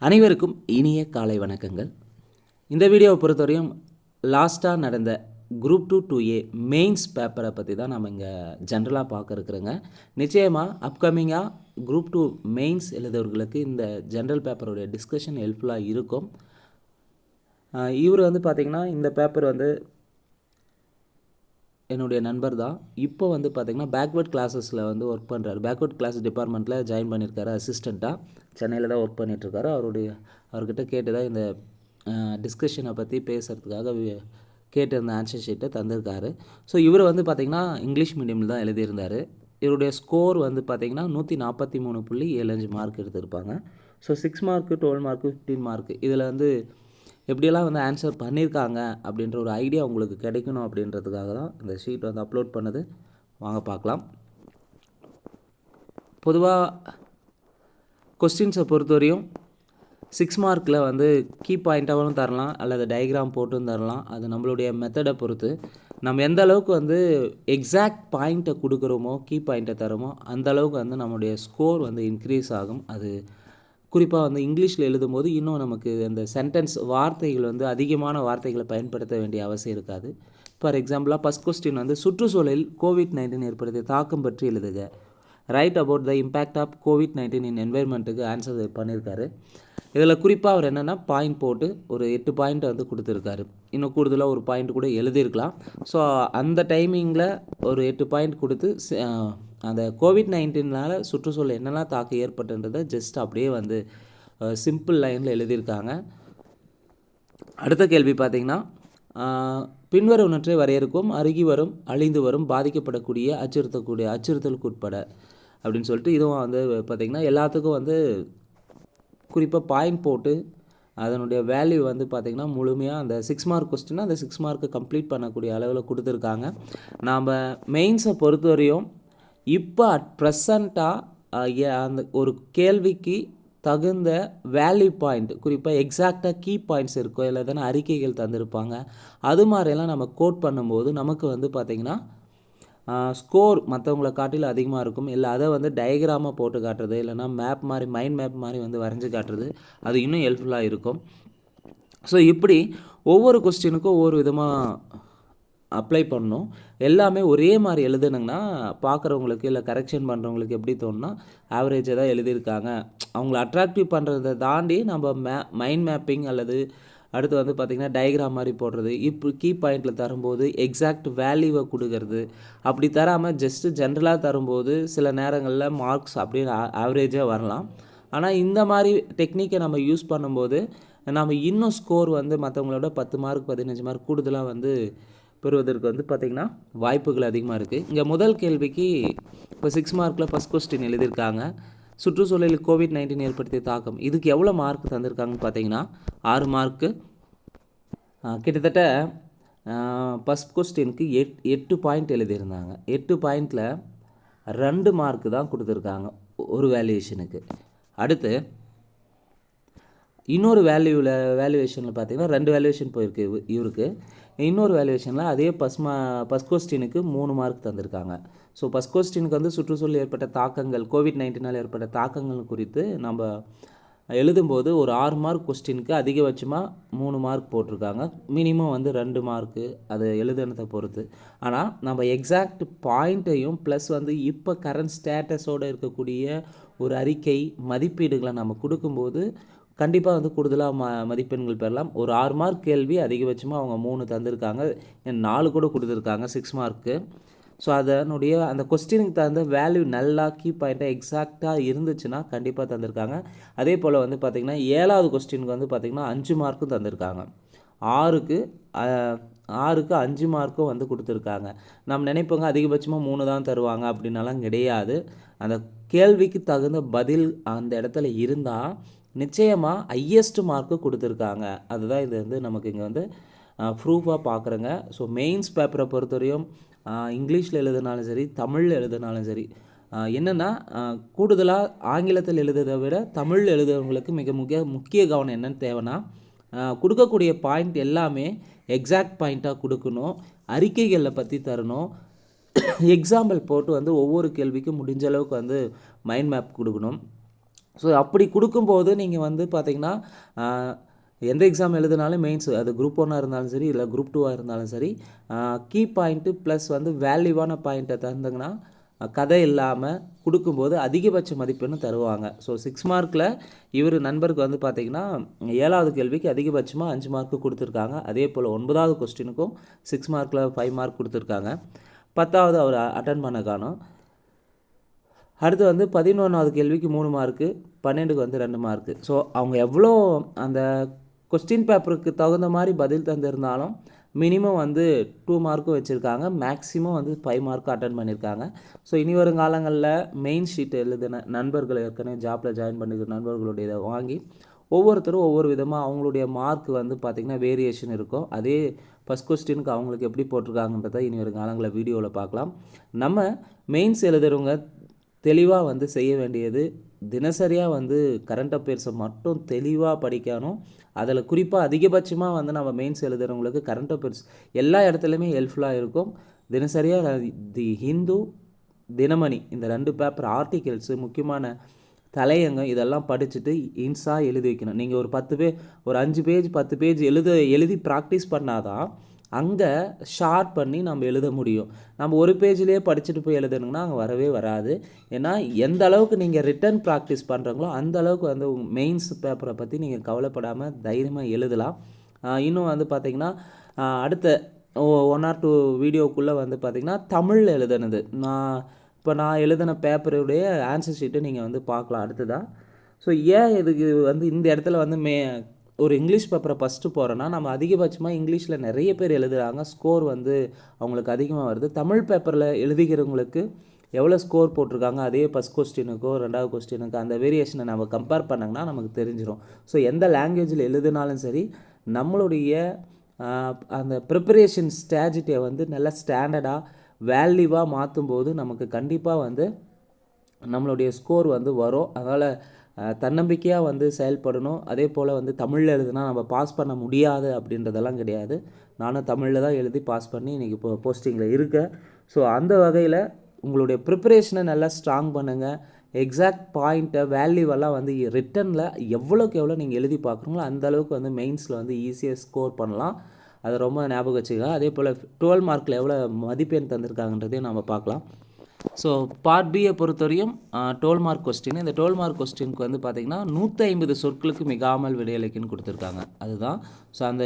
அனைவருக்கும் இனிய காலை வணக்கங்கள். இந்த வீடியோவை பொறுத்தவரையும் லாஸ்ட்டாக நடந்த குரூப் 2 2A மெயின்ஸ் பேப்பரை பற்றி தான் நம்ம இங்கே ஜென்ரலாக பார்க்க இருக்கிறோங்க. நிச்சயமாக அப்கமிங்காக குரூப் 2 மெயின்ஸ் எழுதவர்களுக்கு இந்த ஜென்ரல் பேப்பருடைய டிஸ்கஷன் ஹெல்ப்ஃபுல்லாக இருக்கும். இவர் பார்த்திங்கன்னா இந்த பேப்பர் என்னுடைய நண்பர் தான். இப்போ பார்த்திங்கன்னா பேக்வேர்ட் கிளாஸஸில் ஒர்க் பண்ணுறாரு. பேக்வேர்ட் கிளாஸ் டிபார்ட்மெண்ட்டில் ஜாயின் பண்ணியிருக்காரு. அசிஸ்டண்ட்டாக சென்னையில் தான் ஒர்க் பண்ணிகிட்ருக்காரு. அவர்கிட்ட கேட்டு தான் இந்த டிஸ்கஷனை பற்றி பேசுகிறதுக்காக கேட்டிருந்த ஆன்சர் ஷீட்டை தந்திருக்காரு. ஸோ இவர் பார்த்திங்கன்னா இங்கிலீஷ் மீடியமில் தான் எழுதியிருந்தார். இவருடைய ஸ்கோர் பார்த்திங்கன்னா 143.75 மார்க் எடுத்திருப்பாங்க. ஸோ 6 மார்க்கு, 12 மார்க்கு, 15 மார்க்கு இதில் எப்படியெல்லாம் ஆன்சர் பண்ணியிருக்காங்க அப்படின்ற ஒரு ஐடியா உங்களுக்கு கிடைக்கணும் அப்படின்றதுக்காக தான் இந்த ஷீட் அப்லோட் பண்ணது. வாங்க பார்க்கலாம். பொதுவாக கொஸ்டின்ஸை பொறுத்தவரையும் 6 மார்க்கில் கீ பாயிண்ட்டாகவும் தரலாம் அல்லது டயக்ராம் போட்டும் தரலாம். அது நம்மளுடைய மெத்தடை பொறுத்து. நம்ம எந்த அளவுக்கு எக்ஸாக்ட் பாயிண்ட்டை கொடுக்குறோமோ, கீ பாயிண்ட்டை தரோமோ அந்த அளவுக்கு நம்மளுடைய ஸ்கோர் இன்க்ரீஸ் ஆகும். அது குறிப்பாக இங்கிலீஷில் எழுதும்போது இன்னும் நமக்கு அந்த சென்டென்ஸ் வார்த்தைகள் அதிகமான வார்த்தைகளை பயன்படுத்த வேண்டிய அவசியம் இருக்காது. ஃபார் எக்ஸாம்பிளாக ஃபஸ்ட் கொஸ்டின் சுற்றுச்சூழலில் COVID-19 ஏற்படுத்திய தாக்கம் பற்றி எழுதுக. Write about the impact of COVID-19 in என்வைர்மெண்ட்டுக்கு ஆன்சர் பண்ணியிருக்காரு. இதில் குறிப்பாக அவர் என்னென்னா பாயிண்ட் போட்டு ஒரு 8 பாயிண்ட்டை கொடுத்துருக்காரு. இன்னும் கூடுதலாக ஒரு பாயிண்ட் கூட எழுதியிருக்கலாம். ஸோ அந்த டைமிங்கில் ஒரு 8 பாயிண்ட் கொடுத்து அந்த COVID-19னால் சுற்றுச்சூழல் என்னெல்லாம் தாக்கம் ஏற்பட்டுன்றதை ஜஸ்ட் அப்படியே சிம்பிள் லைனில் எழுதியிருக்காங்க. அடுத்த கேள்வி பார்த்திங்கன்னா, பின்வருவனற்றை வரையறுக்கும் அருகி வரும், அழிந்து வரும், பாதிக்கப்படக்கூடிய, அச்சுறுத்தலுக்கு உட்பட அப்படின்னு சொல்லிட்டு இதுவும் பார்த்திங்கன்னா எல்லாத்துக்கும் குறிப்பாக பாயிண்ட் போட்டு அதனுடைய வேல்யூ பார்த்திங்கன்னா முழுமையாக அந்த 6 மார்க் கொஸ்டின்னா அந்த 6 மார்க்கை கம்ப்ளீட் பண்ணக்கூடிய அளவில் கொடுத்துருக்காங்க. நாம் மெயின்ஸை பொறுத்தவரையும் இப்போ அட் ப்ரெசண்ட்டாக அந்த ஒரு கேள்விக்கு தகுந்த வேல்யூ பாயிண்ட், குறிப்பாக எக்ஸாக்டாக கீ பாயிண்ட்ஸ் இருக்கும், இல்லை தானே அறிக்கைகள் தந்திருப்பாங்க. அது மாதிரியெல்லாம் நம்ம கோட் பண்ணும்போது நமக்கு பார்த்திங்கன்னா ஸ்கோர் மற்றவங்கள காட்டிலும் அதிகமாக இருக்கும். இல்லை அதை டயக்ராமாக போட்டு காட்டுறது, இல்லைனா மேப் மாதிரி மைண்ட் மேப் மாதிரி வரைஞ்சி காட்டுறது, அது இன்னும் ஹெல்ப்ஃபுல்லாக இருக்கும். ஸோ இப்படி ஒவ்வொரு கொஸ்டினுக்கும் ஒவ்வொரு விதமாக அப்ளை பண்ணணும். எல்லாமே ஒரே மாதிரி எழுதுனுங்கன்னா பார்க்குறவங்களுக்கு இல்லை கரெக்ஷன் பண்ணுறவங்களுக்கு எப்படி தோணுன்னா ஆவரேஜாக தான் எழுதியிருக்காங்க. அவங்கள அட்ராக்டிவ் பண்ணுறதை தாண்டி நம்ம மைண்ட் மேப்பிங் அல்லது அடுத்து பார்த்திங்கன்னா டயக்ராம் மாதிரி போடுறது, இப்போ கீ பாயிண்டில் தரும்போது எக்ஸாக்ட் வேல்யூவை கொடுக்கறது, அப்படி தராமல் ஜஸ்ட்டு ஜென்ரலாக தரும்போது சில நேரங்களில் மார்க்ஸ் அப்படியே ஆவரேஜாக வரலாம். ஆனால் இந்த மாதிரி டெக்னிக்கை நம்ம யூஸ் பண்ணும்போது நம்ம இன்னும் ஸ்கோர் மற்றவங்களோட 10 மார்க் 15 மார்க் கூடுதலாக பெறுவதற்கு பார்த்திங்கன்னா வாய்ப்புகள் அதிகமாக இருக்குது. இங்கே முதல் கேள்விக்கு இப்போ 6 மார்க்கில் ஃபஸ்ட் கொஸ்டின் எழுதியிருக்காங்க. சுற்றுச்சூழலில் COVID-19 ஏற்படுத்திய தாக்கம், இதுக்கு எவ்வளோ மார்க் தந்திருக்காங்கன்னு பார்த்தீங்கன்னா 6 மார்க்கு. கிட்டத்தட்ட ஃபஸ்ட் கொஸ்டினுக்கு 8 பாயிண்ட் எழுதியிருந்தாங்க. 8 பாயிண்டில் 2 மார்க்கு தான் கொடுத்துருக்காங்க ஒரு வேல்யூவேஷனுக்கு. அடுத்து இன்னொரு வேல்யூவேஷனில் பார்த்திங்கன்னா 2 வேல்யூவேஷன் போயிருக்கு இவருக்கு. இன்னொரு வேல்யூவேஷனில் அதே ஃபஸ்ட் கொஸ்டினுக்கு 3 மார்க் தந்திருக்காங்க. ஸோ ஃபஸ்ட் கொஸ்டினுக்கு சுற்றுச்சூழல் ஏற்பட்ட தாக்கங்கள், COVID-19 ஏற்பட்ட தாக்கங்கள் குறித்து நம்ம எழுதும்போது ஒரு 6 மார்க் கொஸ்டினுக்கு அதிகபட்சமாக 3 மார்க் போட்டிருக்காங்க. மினிமம் 2 மார்க்கு அது எழுதுனதை பொறுத்து. ஆனால் நம்ம எக்ஸாக்ட் பாயிண்ட்டையும் ப்ளஸ் இப்போ கரண்ட் ஸ்டேட்டஸோடு இருக்கக்கூடிய ஒரு அறிக்கை மதிப்பீடுகளை நம்ம கொடுக்கும்போது கண்டிப்பாக கூடுதலாக மதிப்பெண்கள் பெறலாம். ஒரு 6 மார்க் கேள்வி அதிகபட்சமாக அவங்க 3 தந்திருக்காங்க, 4 கூட கொடுத்துருக்காங்க 6 மார்க்கு. ஸோ அதனுடைய அந்த கொஸ்டினுக்கு தகுந்த வேல்யூ நல்லா கீ பாயிண்ட்டாக எக்ஸாக்டாக இருந்துச்சுன்னா கண்டிப்பாக தந்திருக்காங்க. அதே போல் பார்த்திங்கன்னா 7வது கொஸ்டினுக்கு பார்த்திங்கன்னா 5 மார்க்கும் தந்திருக்காங்க. 6க்கு 5 மார்க்கும் கொடுத்துருக்காங்க. நம்ம நினைப்போங்க அதிகபட்சமாக 3 தான் தருவாங்க அப்படின்னாலாம் கிடையாது. அந்த கேள்விக்கு தகுந்த பதில் அந்த இடத்துல இருந்தால் நிச்சயமாக ஹையஸ்ட் மார்க்கு கொடுத்துருக்காங்க. அதுதான் இது நமக்கு இங்கே ப்ரூஃபாக பார்க்குறேங்க. ஸோ மெயின்ஸ் பேப்பரை பொறுத்தவரையும் இங்கிலீஷில் எழுதினாலும் சரி, தமிழில் எழுதினாலும் சரி, என்னென்னா கூடுதலாக ஆங்கிலத்தில் எழுதுறதை விட தமிழ் எழுதுறவங்களுக்கு மிக முக்கிய கவனம் என்னென்னு தேவைன்னா கொடுக்கக்கூடிய பாயிண்ட் எல்லாமே எக்ஸாக்ட் பாயிண்ட்டாக கொடுக்கணும், அறிக்கைகளில் பற்றி தரணும், எக்ஸாம்பிள் போட்டு ஒவ்வொரு கேள்விக்கும் முடிஞ்ச அளவுக்கு மைண்ட் மேப் கொடுக்கணும். ஸோ அப்படி கொடுக்கும்போது நீங்கள் வந்து பார்த்திங்கன்னா எந்த எக்ஸாம் எழுதினாலும் மெயின்ஸ் அது குரூப் 1 இருந்தாலும் சரி இல்லை குரூப் 2 இருந்தாலும் சரி கீ பாயிண்ட்டு ப்ளஸ் வந்து வேல்யூவான பாயிண்ட்டை தந்தாங்கன்னா கதை இல்லாமல் கொடுக்கும்போது அதிகபட்ச மதிப்பெண்ணு தருவாங்க. ஸோ 6 மார்க்கில் இவர் நண்பருக்கு வந்து பார்த்திங்கன்னா 7வது கேள்விக்கு அதிகபட்சமாக 5 மார்க்கு கொடுத்துருக்காங்க. அதே போல் 9வது கொஸ்டினுக்கும் 6 மார்க்கில் 5 மார்க் கொடுத்துருக்காங்க. 10வது அவர் அட்டன் பண்ண காணும். அடுத்து வந்து 11வது கேள்விக்கு 3 மார்க்கு, 12க்கு வந்து 2 மார்க்கு. ஸோ அவங்க எவ்வளோ அந்த கொஸ்டின் பேப்பருக்கு தகுந்த மாதிரி பதில் தந்திருந்தாலும் மினிமம் வந்து 2 மார்க்கும் வச்சுருக்காங்க, மேக்ஸிமம் வந்து 5 மார்க்கும் அட்டன் பண்ணியிருக்காங்க. ஸோ இனி வரும் காலங்களில் மெயின் ஷீட் எழுதின நண்பர்கள் ஏற்கனவே ஜாப்பில் ஜாயின் பண்ணிக்கிற நண்பர்களுடைய இதை வாங்கி ஒவ்வொருத்தரும் ஒவ்வொரு விதமாக அவங்களுடைய மார்க் வந்து பார்த்திங்கன்னா வேரியேஷன் இருக்கும். அதே ஃபஸ்ட் கொஸ்டினுக்கு அவங்களுக்கு எப்படி போட்டிருக்காங்கன்றதை இனி வரும் காலங்களில் வீடியோவில் பார்க்கலாம். நம்ம மெயின்ஸ் எழுதுறவங்க தெளிவாக வந்து செய்ய வேண்டியது தினசரியாக வந்து கரண்ட் அஃபேர்ஸை மட்டும் தெளிவாக படிக்கணும். அதில் குறிப்பாக அதிகபட்சமாக வந்து நம்ம மெயின்ஸ் எழுதுகிறவங்களுக்கு கரண்ட் அஃபேர்ஸ் எல்லா இடத்துலையுமே ஹெல்ப்ஃபுல்லாக இருக்கும். தினசரியாக தி ஹிந்து, தினமணி இந்த 2 பேப்பர் ஆர்டிகல்ஸு, முக்கியமான தலையங்கம் இதெல்லாம் படிச்சுட்டு இன்ஸாக எழுதி வைக்கணும். நீங்கள் ஒரு 5 பேஜ் 10 பேஜ் எழுதி ப்ராக்டிஸ் பண்ணாதான் அங்கே ஷார்ட் பண்ணி நம்ம எழுத முடியும். நம்ம ஒரு பேஜ்லேயே படிச்சுட்டு போய் எழுதணுங்கன்னா அங்கே வரவே வராது. ஏன்னா எந்த அளவுக்கு நீங்கள் ரிட்டன் ப்ராக்டிஸ் பண்ணுறீங்களோ அந்த அளவுக்கு வந்து மெயின்ஸ் பேப்பரை பற்றி நீங்கள் கவலைப்படாமல் தைரியமாக எழுதலாம். இன்னும் வந்து பார்த்திங்கன்னா அடுத்த 1 or 2 வீடியோக்குள்ளே வந்து பார்த்திங்கன்னா தமிழ் எழுதுனது நான் எழுதின பேப்பருடைய ஆன்சர் ஷீட்டை நீங்கள் வந்து பார்க்கலாம் அடுத்ததாக. ஸோ ஏன் இதுக்கு வந்து இந்த இடத்துல வந்து ஒரு இங்கிலீஷ் பேப்பரை ஃபஸ்ட்டு போகிறோன்னா நம்ம அதிகபட்சமாக இங்கிலீஷில் நிறைய பேர் எழுதுகிறாங்க, ஸ்கோர் வந்து அவங்களுக்கு அதிகமாக வருது. தமிழ் பேப்பரில் எழுதிக்கிறவங்களுக்கு எவ்வளோ ஸ்கோர் போட்டிருக்காங்க அதே ஃபஸ்ட் கொஸ்டினுக்கோ 2வது கொஸ்டினுக்கோ அந்த வேரியேஷனை நம்ம கம்பேர் பண்ணோங்கன்னா நமக்கு தெரிஞ்சிடும். ஸோ எந்த லாங்குவேஜில் எழுதினாலும் சரி நம்மளுடைய அந்த ப்ரிப்பரேஷன் ஸ்ட்ராட்டஜியை வந்து நல்லா ஸ்டாண்டர்டாக வேல்யூவாக மாற்றும்போது நமக்கு கண்டிப்பாக வந்து நம்மளுடைய ஸ்கோர் வந்து வரும். அதனால் தன்னம்பிக்கையாக வந்து செயல்படணும். அதே போல் வந்து தமிழில் எழுதுனா நம்ம பாஸ் பண்ண முடியாது அப்படின்றதெல்லாம் கிடையாது. நானும் தமிழில் தான் எழுதி பாஸ் பண்ணி இன்றைக்கி இப்போ போஸ்டிங்கில் இருக்கேன். ஸோ அந்த வகையில் உங்களுடைய ப்ரிப்பரேஷனை நல்லா ஸ்ட்ராங் பண்ணுங்கள். எக்ஸாக்ட் பாயிண்ட்டை வேல்யூவெல்லாம் வந்து ரிட்டனில் எவ்வளோக்கு எவ்வளோ நீங்கள் எழுதி பார்க்குறீங்களோ அந்தளவுக்கு வந்து மெயின்ஸில் வந்து ஈஸியாக ஸ்கோர் பண்ணலாம். அதை ரொம்ப ஞாபகம் வச்சுக்க. அதே போல் 12 மார்க்கில் எவ்வளோ மதிப்பெண் தந்திருக்காங்கன்றதையும் நம்ம பார்க்கலாம். ஸோ பார்ட் பியை பொறுத்தவரையும் 12 மார்க் கொஸ்டின். இந்த 12 மார்க் கொஸ்டினுக்கு வந்து பார்த்திங்கன்னா 150 சொற்களுக்கு மிகாமல் விடையளிக்குன்னு கொடுத்துருக்காங்க. அதுதான் ஸோ அந்த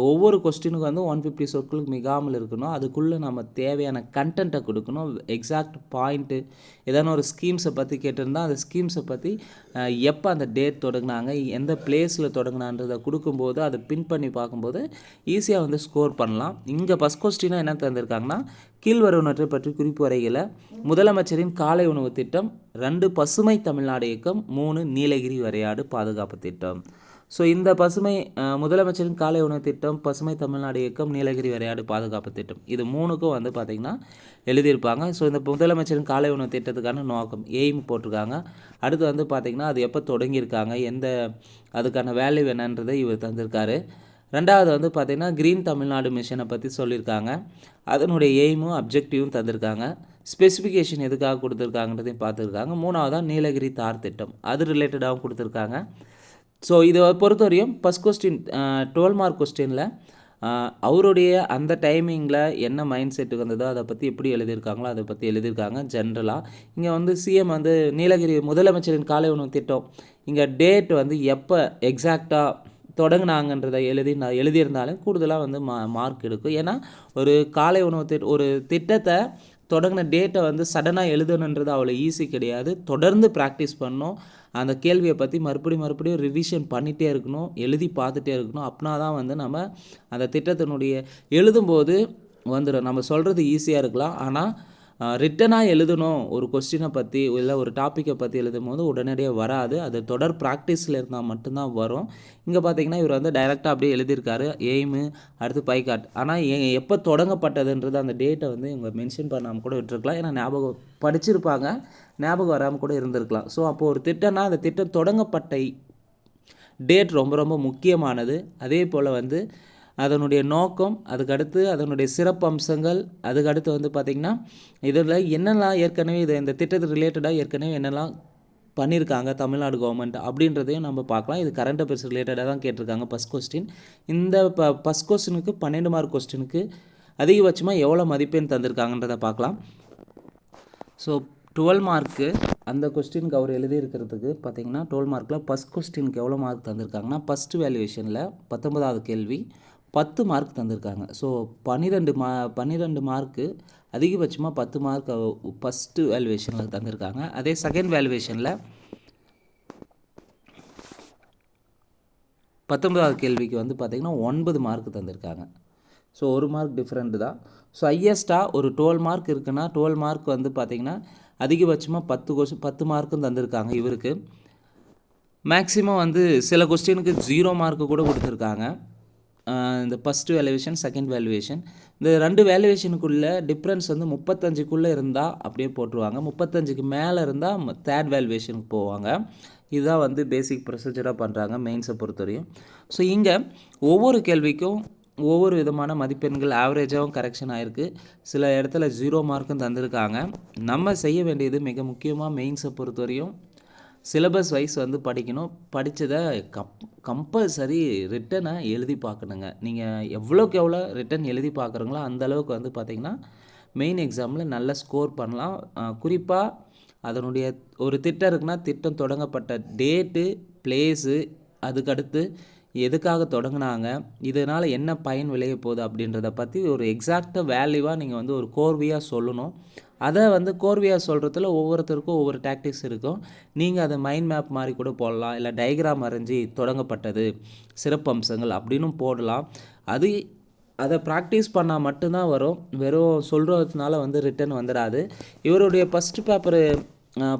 ஒவ்வொரு கொஸ்டினுக்கு வந்து 150 சொற்களுக்கு மிகாமல் இருக்கணும். அதுக்குள்ளே நம்ம தேவையான கண்டென்ட்டை கொடுக்கணும். எக்ஸாக்ட் பாயிண்ட்டு ஏதான ஒரு ஸ்கீம்ஸை பற்றி கேட்டிருந்தால் அந்த ஸ்கீம்ஸை பற்றி எப்போ அந்த டேட் தொடங்கினாங்க, எந்த பிளேஸில் தொடங்கினான்றதை கொடுக்கும்போது அதை பின் பண்ணி பார்க்கும்போது ஈஸியாக வந்து ஸ்கோர் பண்ணலாம். இங்கே ஃபஸ்ட் கொஸ்டினாக என்ன தந்திருக்காங்கன்னா கீழ்வருவனற்றை பற்றி குறிப்பு வரைகளை முதலமைச்சரின் காலை உணவு திட்டம், 2 பசுமை தமிழ்நாடு இயக்கம், 3 நீலகிரி வரையாடு பாதுகாப்பு திட்டம். ஸோ இந்த முதலமைச்சரின் காலை உணவு திட்டம், பசுமை தமிழ்நாடு இயக்கம், நீலகிரி வரையாடு பாதுகாப்பு திட்டம் இது 3க்கும் வந்து பார்த்திங்கன்னா எழுதியிருப்பாங்க. ஸோ இந்த முதலமைச்சரின் காலை உணவு திட்டத்துக்கான நோக்கம் எய்ம் போட்டிருக்காங்க. அடுத்து வந்து பார்த்திங்கன்னா அது எப்போ தொடங்கியிருக்காங்க, அதுக்கான வேல்யூ என்னன்றதை இவர் தந்திருக்காரு. 2வது வந்து பார்த்திங்கன்னா க்ரீன் தமிழ்நாடு மிஷனை பற்றி சொல்லியிருக்காங்க. அதனுடைய எய்மும் அப்ஜெக்டிவும் தந்திருக்காங்க. ஸ்பெசிஃபிகேஷன் எதுக்காக கொடுத்துருக்காங்கன்றதையும் பார்த்துருக்காங்க. 3வதாக நீலகிரி தார் திட்டம் அது ரிலேட்டடாகவும் கொடுத்துருக்காங்க. ஸோ இதை பொறுத்தவரையும் ஃபஸ்ட் கொஸ்டின் 12 மார்க் கொஸ்டினில் அவருடைய அந்த டைமிங்கில் என்ன மைண்ட் செட்டுக்கு வந்ததோ அதை பற்றி எப்படி எழுதியிருக்காங்களோ அதை பற்றி எழுதியிருக்காங்க. ஜென்ரலாக இங்கே வந்து சிஎம் வந்து நீலகிரி முதலமைச்சரின் காலை உணவு திட்டம் இங்கே டேட் வந்து எப்போ எக்ஸாக்டாக தொடங்கினாங்கன்றதை எழுதியிருந்தாலும் கூடுதலாக வந்து மார்க் எடுக்கும். ஏன்னா ஒரு காலை உணவு ஒரு திட்டத்தை தொடங்கின டேட்டை வந்து சடனாக எழுதணுன்றது அவ்வளோ ஈஸி கிடையாது. தொடர்ந்து ப்ராக்டிஸ் பண்ணணும். அந்த கேள்வியை பற்றி மறுபடியும் ரிவிஷன் பண்ணிகிட்டே இருக்கணும், எழுதி பார்த்துட்டே இருக்கணும். அப்படின்னா தான் வந்து நம்ம அந்த திட்டத்தினுடைய எழுதும்போது வந்துடும். நம்ம சொல்கிறது ஈஸியாக இருக்கலாம், ஆனால் ரிட்டனாக எழுதணும் ஒரு கொஸ்டினை பற்றி இல்லை ஒரு டாப்பிக்கை பற்றி எழுதும் போது உடனடியாக வராது. அது தொடர் ப்ராக்டிஸில் இருந்தால் மட்டும்தான் வரும். இங்கே பார்த்திங்கன்னா இவர் வந்து டைரெக்டாக அப்படியே எழுதியிருக்காரு எய்மு, அடுத்து பைகாட். ஆனால் எப்போ தொடங்கப்பட்டதுன்றது அந்த டேட்டை வந்து இவங்க மென்ஷன் பண்ணாமல் கூட விட்டுருக்கலாம். ஏன்னா ஞாபகம் படிச்சிருப்பாங்க, ஞாபகம் வராமல் கூட இருந்திருக்கலாம். ஸோ அப்போது ஒரு திட்டம்னா அந்த திட்டம் தொடங்கப்பட்ட டேட் ரொம்ப ரொம்ப முக்கியமானது. அதே போல் வந்து அதனுடைய நோக்கம், அதுக்கடுத்து அதனுடைய சிறப்பு அம்சங்கள், அதுக்கடுத்து வந்து பார்த்திங்கன்னா இதில் என்னெல்லாம் ஏற்கனவே இந்த திட்டத்துக்கு ரிலேட்டடாக ஏற்கனவே என்னெல்லாம் பண்ணியிருக்காங்க தமிழ்நாடு கவர்மெண்ட் அப்படின்றதையும் நம்ம பார்க்கலாம். இது கரண்ட் அஃபேர்ஸ் ரிலேட்டடாக தான் கேட்டிருக்காங்க ஃபஸ்ட் கொஸ்டின். இந்த ஃபஸ்ட் கொஸ்டினுக்கு 12 மார்க் கொஸ்டினுக்கு அதிகபட்சமாக எவ்வளோ மதிப்பெண் தந்திருக்காங்கன்றதை பார்க்கலாம். ஸோ 12 மார்க்கு அந்த கொஸ்டினுக்கு அவர் எழுதியிருக்கிறதுக்கு பார்த்தீங்கன்னா 12 மார்க்கில் ஃபஸ்ட் கொஸ்டினுக்கு எவ்வளோ மார்க் தந்திருக்காங்கன்னா ஃபஸ்ட்டு வேல்யூவேஷனில் 19வது கேள்வி 10 மார்க் தந்திருக்காங்க. ஸோ 12 மார்க்கு அதிகபட்சமாக 10 மார்க் ஃபஸ்ட்டு வேல்யூவேஷனில் தந்திருக்காங்க. அதே செகண்ட் வேல்யூவேஷனில் 19வது கேள்விக்கு வந்து பார்த்திங்கன்னா 9 மார்க் தந்திருக்காங்க. ஸோ 1 மார்க் டிஃப்ரெண்ட்டு தான். ஸோ ஹையஸ்ட்டாக ஒரு 12 மார்க் இருக்குன்னா 12 மார்க் வந்து பார்த்திங்கன்னா அதிகபட்சமாக 10 மார்க்கும் தந்திருக்காங்க இவருக்கு. மேக்ஸிமம் வந்து சில கொஸ்டினுக்கு 0 மார்க்கு கூட கொடுத்துருக்காங்க. இந்த ஃபஸ்ட்டு வேல்யூவேஷன் செகண்ட் வேல்யூவேஷன் இந்த 2 வேல்யூவேஷனுக்குள்ளே டிஃப்ரென்ஸ் வந்து 35க்குள்ளே இருந்தால் அப்படியே போட்டுருவாங்க. 35க்கு மேலே இருந்தால் தேர்ட் வேல்யூவேஷனுக்கு போவாங்க. இதுதான் வந்து பேசிக் ப்ரொசீஜராக பண்ணுறாங்க மெயின்ஸை பொறுத்தவரையும். ஸோ இங்கே ஒவ்வொரு கேள்விக்கும் ஒவ்வொரு விதமான மதிப்பெண்கள் ஆவரேஜாகவும் கரெக்ஷன் ஆகிருக்கு. சில இடத்துல 0 மார்க்கும் தந்திருக்காங்க. நம்ம செய்ய வேண்டியது மிக முக்கியமாக மெயின்ஸை பொறுத்தவரையும் சிலபஸ் வைஸ் வந்து படிக்கணும். படித்ததை கம்பல்சரி ரிட்டனை எழுதி பார்க்கணுங்க. நீங்கள் எவ்வளோக்கு எவ்வளோ ரிட்டன் எழுதி பார்க்குறீங்களோ அந்தளவுக்கு வந்து பார்த்திங்கன்னா மெயின் எக்ஸாமில் நல்ல ஸ்கோர் பண்ணலாம். குறிப்பாக அதனுடைய ஒரு திட்டம் இருக்குன்னா திட்டம் தொடங்கப்பட்ட டேட்டு, பிளேஸு, அதுக்கடுத்து எதுக்காக தொடங்கினாங்க, இதனால் என்ன பயன் விளைய போகுது அப்படின்றத பற்றி ஒரு எக்ஸாக்டாக வேல்யூவாக நீங்கள் வந்து ஒரு கோர்வையாக சொல்லணும். அதை வந்து கோர்வையாக சொல்கிறதுல ஒவ்வொருத்தருக்கும் ஒவ்வொரு டாக்டிக்ஸ் இருக்கும். நீங்கள் அதை மைண்ட் மேப் மாதிரி கூட போடலாம், இல்லை டயக்ராம் வரைஞ்சி தொடங்கப்பட்டது சிறப்பம்சங்கள் அப்படின்னு போடலாம். அதை ப்ராக்டிஸ் பண்ணால் மட்டும்தான் வரும். வெறும் சொல்கிறதுனால வந்து ரிட்டன் வந்துடாது. இவருடைய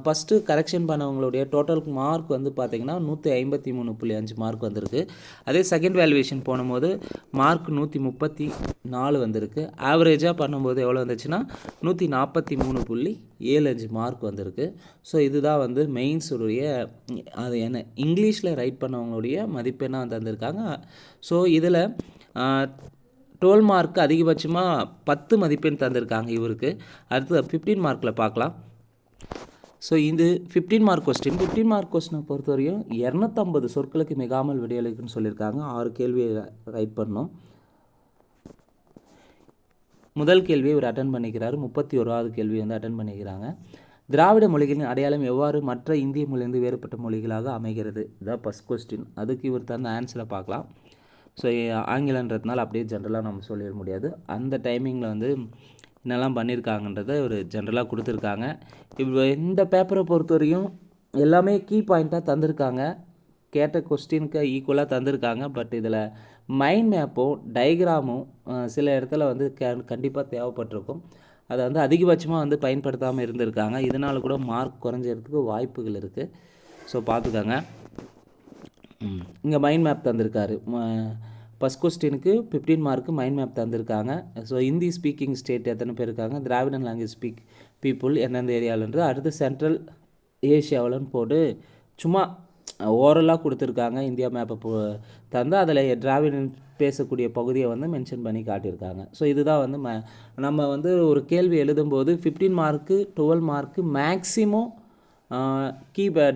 ஃபஸ்ட்டு கரெக்ஷன் பண்ணவங்களுடைய டோட்டல் மார்க் வந்து பார்த்திங்கன்னா 153.5 மார்க் வந்திருக்கு. அதே செகண்ட் வேல்யூவேஷன் போனும்போது மார்க் 134 வந்திருக்கு. ஆவரேஜாக பண்ணும்போது எவ்வளோ வந்துச்சுன்னா 143.75 மார்க் வந்திருக்கு. ஸோ இதுதான் வந்து மெயின்ஸுடைய அது என்ன இங்கிலீஷில் ரைட் பண்ணவங்களுடைய மதிப்பெண்ணாக தந்திருக்காங்க. ஸோ இதில் 12 மார்க்கு அதிகபட்சமாக 10 மதிப்பெண் தந்திருக்காங்க இவருக்கு. அடுத்து 15 மார்க்கில் பார்க்கலாம். ஸோ இது 15 மார்க் கொஸ்டின். 15 மார்க் கொஸ்டினை பொறுத்தவரையும் 250 சொற்களுக்கு மிகாமல் விடையளிக்குன்னு சொல்லியிருக்காங்க. 6 கேள்வியை ரைட் பண்ணோம். முதல் கேள்வியை இவர் அட்டன் பண்ணிக்கிறார். 31வது கேள்வி வந்து அட்டன் பண்ணிக்கிறாங்க. திராவிட மொழிகளின் அடையாளம் எவ்வாறு மற்ற இந்திய மொழியிலிருந்து வேறுபட்ட மொழிகளாக அமைகிறது? இதான் ஃபஸ்ட் கொஸ்டின். அதுக்கு இவர் தந்த ஆன்சரை பார்க்கலாம். ஸோ ஆங்கிலன்றதுனால அப்படியே ஜென்ரலாக நம்ம சொல்லிட முடியாது. அந்த டைமிங்கில் வந்து என்னெல்லாம் பண்ணியிருக்காங்கன்றதை ஒரு ஜென்ரலாக கொடுத்துருக்காங்க. இப்போ இந்த பேப்பரை பொறுத்தவரையும் எல்லாமே கீ பாயிண்ட்டாக தந்திருக்காங்க. கேட்ட கொஸ்டினுக்கு ஈக்குவலாக தந்திருக்காங்க. பட் இதில் மைண்ட் மேப்பும் டயக்ராமும் சில இடத்துல வந்து கண்டிப்பாக தேவைப்பட்டிருக்கும். அதை வந்து அதிகபட்சமாக வந்து பயன்படுத்தாமல் இருந்திருக்காங்க. இதனால் கூட மார்க் குறைஞ்சறதுக்கு வாய்ப்புகள் இருக்குது. ஸோ பார்த்துக்கோங்க. இங்கே மைண்ட் மேப் தந்திருக்காரு. ஃபஸ்ட் கொஸ்டினுக்கு 15 மார்க்கு மைண்ட் மேப் தந்திருக்காங்க. ஸோ ஹிந்தி ஸ்பீக்கிங் ஸ்டேட் எத்தனை பேர் இருக்காங்க, திராவிடன் லாங்குவேஜ் பீப்புள் எந்தெந்த ஏரியாவிலன்றது, அடுத்து சென்ட்ரல் ஏஷியாவில்னு போட்டு சும்மா ஓரலாக கொடுத்துருக்காங்க. இந்தியா மேப்பை தந்து அதில் திராவிடன் பேசக்கூடிய பகுதியை வந்து மென்ஷன் பண்ணி காட்டியிருக்காங்க. ஸோ இதுதான் வந்து நம்ம வந்து ஒரு கேள்வி எழுதும்போது 15 மார்க்கு 12 மார்க்கு மேக்ஸிமம்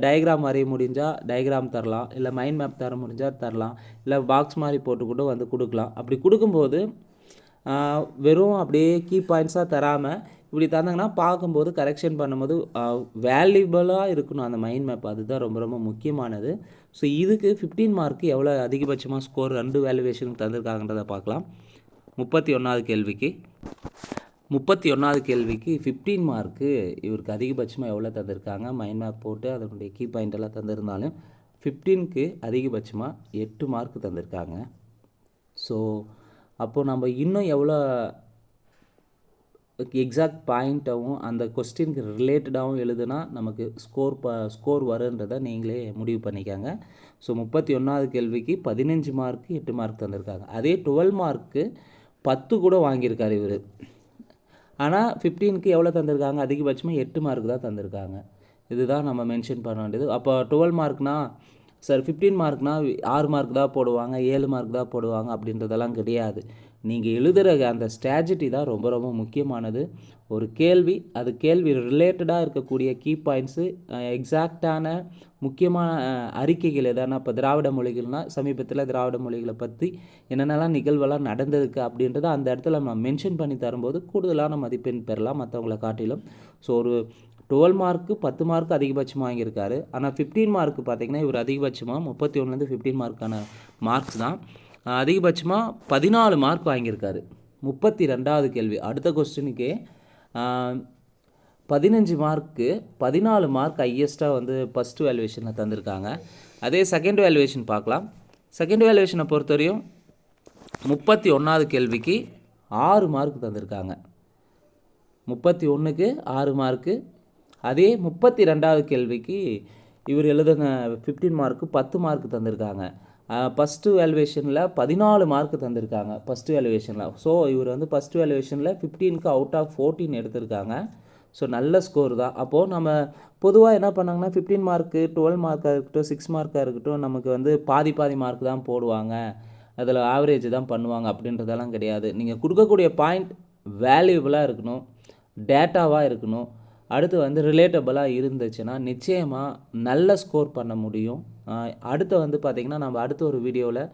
டயக்ராம் வரைய முடிஞ்சால் டயக்ராம் தரலாம், இல்லை மைண்ட் மேப் தர முடிஞ்சால் தரலாம், இல்லை பாக்ஸ் மாதிரி போட்டு கூட வந்து கொடுக்கலாம். அப்படி கொடுக்கும்போது வெறும் அப்படியே கீ பாயிண்ட்ஸாக தராமல் இப்படி தந்தாங்கன்னா பார்க்கும்போது கரெக்ஷன் பண்ணும்போது வேல்யூபிளாக இருக்கணும் அந்த மைண்ட் மேப். அதுதான் ரொம்ப ரொம்ப முக்கியமானது. ஸோ இதுக்கு 15 மார்க்கு எவ்வளோ அதிகபட்சமாக ஸ்கோர் 2 வேல்யூவேஷனுக்கு தந்திருக்காங்கன்றதை பார்க்கலாம். 31வது கேள்விக்கு 15 மார்க்கு இவருக்கு அதிகபட்சமாக எவ்வளோ தந்திருக்காங்க, மைண்ட் மேப் போட்டு அதனுடைய கீ பாயிண்ட் எல்லாம் தந்திருந்தாலும் 15க்கு அதிகபட்சமாக 8 மார்க் தந்திருக்காங்க. ஸோ அப்போது நம்ம இன்னும் எவ்வளோ எக்ஸாக்ட் பாயிண்ட்டாகவும் அந்த கொஸ்டினுக்கு ரிலேட்டடாகவும் எழுதுனா நமக்கு ஸ்கோர் வருன்றதை நீங்களே முடிவு பண்ணிக்காங்க. ஸோ 31வது கேள்விக்கு 15 மார்க்கு 8 மார்க் தந்திருக்காங்க. அதே 12 மார்க்கு 10 கூட வாங்கியிருக்காரு இவர். ஆனால் 15க்கு எவ்வளோ தந்திருக்காங்க, அதிகபட்சமாக 8 மார்க் தான் தந்திருக்காங்க. இதுதான் நம்ம மென்ஷன் பண்ண வேண்டியது. அப்போ 12 மார்க்னால் சார் 15 மார்க்னா 6 மார்க் தான் போடுவாங்க, 7 மார்க் தான் போடுவாங்க அப்படின்றதெல்லாம் கிடையாது. நீங்கள் எழுதுகிற அந்த ஸ்ட்ராட்டஜி தான் ரொம்ப ரொம்ப முக்கியமானது. ஒரு கேள்வி, அது கேள்வி ரிலேட்டடாக இருக்கக்கூடிய கீ பாயிண்ட்ஸு, எக்ஸாக்டான முக்கியமான அறிக்கைகள் எதானா, இப்போ திராவிட மொழிகள்னால் சமீபத்தில் திராவிட மொழிகளை பற்றி என்னென்னலாம் நிகழ்வெல்லாம் நடந்திருக்கு அப்படின்றத அந்த இடத்துல நம்ம மென்ஷன் பண்ணி தரும்போது கூடுதலான மதிப்பெண் பெறலாம் மற்றவங்களை காட்டிலும். ஸோ ஒரு 12 மார்க்கு 10 மார்க் அதிகபட்சமாக வாங்கியிருக்காரு. ஆனால் 15 மார்க்கு பார்த்திங்கன்னா இவர் அதிகபட்சமாக 31லேருந்து 15 மார்க்கான மார்க்ஸ் தான். அதிகபட்சமாக 14 மார்க் வாங்கியிருக்காரு. 32வது கேள்வி, அடுத்த கொஸ்டினுக்கே 15 மார்க்கு 14 மார்க் ஹையஸ்ட்டாக வந்து ஃபஸ்ட் வேல்யூவேஷனில் தந்திருக்காங்க. அதே செகண்ட் வேல்யூவேஷன் பார்க்கலாம். செகண்ட் வேல்யூவேஷனை பொறுத்தவரையும் 31வது கேள்விக்கு 6 மார்க் தந்திருக்காங்க. 31க்கு 6 மார்க்கு. அதே 32வது கேள்விக்கு இவர் எழுதின 15 மார்க்கு 10 மார்க் தந்திருக்காங்க. ஃபஸ்ட்டு வேல்யூவேஷனில் 14 மார்க் தந்திருக்காங்க ஃபஸ்ட்டு வேல்யூவேஷனில். ஸோ இவர் வந்து ஃபஸ்ட் வேல்யூவேஷனில் 15க்கு அவுட் ஆஃப் 14 எடுத்திருக்காங்க. ஸோ நல்ல ஸ்கோர் தான். அப்போது நம்ம பொதுவாக என்ன பண்ணாங்கன்னா 15 மார்க்கு 12 மார்க்காக இருக்கட்டும் 6 மார்க்காக இருக்கட்டும் நமக்கு வந்து பாதி மார்க் தான் போடுவாங்க, அதில் ஆவரேஜ் தான் பண்ணுவாங்க அப்படின்றதெல்லாம் கிடையாது. நீங்கள் கொடுக்கக்கூடிய பாயிண்ட் வேல்யூபிளாக இருக்கணும், டேட்டாவாக இருக்கணும், அடுத்து வந்து ரிலேட்டபிளாக இருந்துச்சுன்னா நிச்சயமாக நல்ல ஸ்கோர் பண்ண முடியும். அடுத்து வந்து பார்த்திங்கன்னா நம்ம அடுத்த ஒரு வீடியோவில்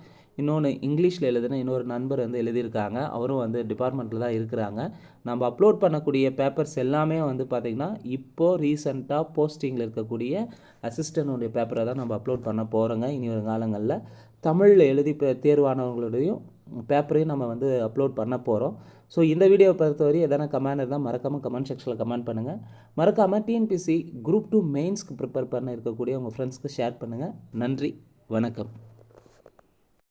இன்னொன்று இங்கிலீஷில் எழுதுன இன்னொரு நண்பர் வந்து எழுதியிருக்காங்க. அவரும் வந்து டிபார்ட்மெண்ட்டில் தான் இருக்கிறாங்க. நம்ம அப்லோட் பண்ணக்கூடிய பேப்பர்ஸ் எல்லாமே வந்து பார்த்திங்கன்னா இப்போது ரீசெண்டாக போஸ்டிங்கில் இருக்கக்கூடிய அசிஸ்டன்ட்டுடைய பேப்பரை தான் நம்ம அப்லோட் பண்ண போகிறோங்க. இனி ஒரு காலங்களில் தமிழில் எழுதி தேர்வானவங்களுடையும் பேப்பரையும் நம்ம வந்து அப்லோட் பண்ண போகிறோம். ஸோ இந்த வீடியோவை பொறுத்தவரை எதனா கமெண்ட் இருந்தால் மறக்காமல் கமெண்ட் செக்ஷனில் கமெண்ட் பண்ணுங்கள். மறக்காமல் டிஎன்பிஎஸ்சி குரூப் 2 மெயின்ஸ்க்கு ப்ரிப்பேர் பண்ண இருக்கக்கூடிய உங்கள் ஃப்ரெண்ட்ஸ்க்கு ஷேர் பண்ணுங்கள். நன்றி, வணக்கம்.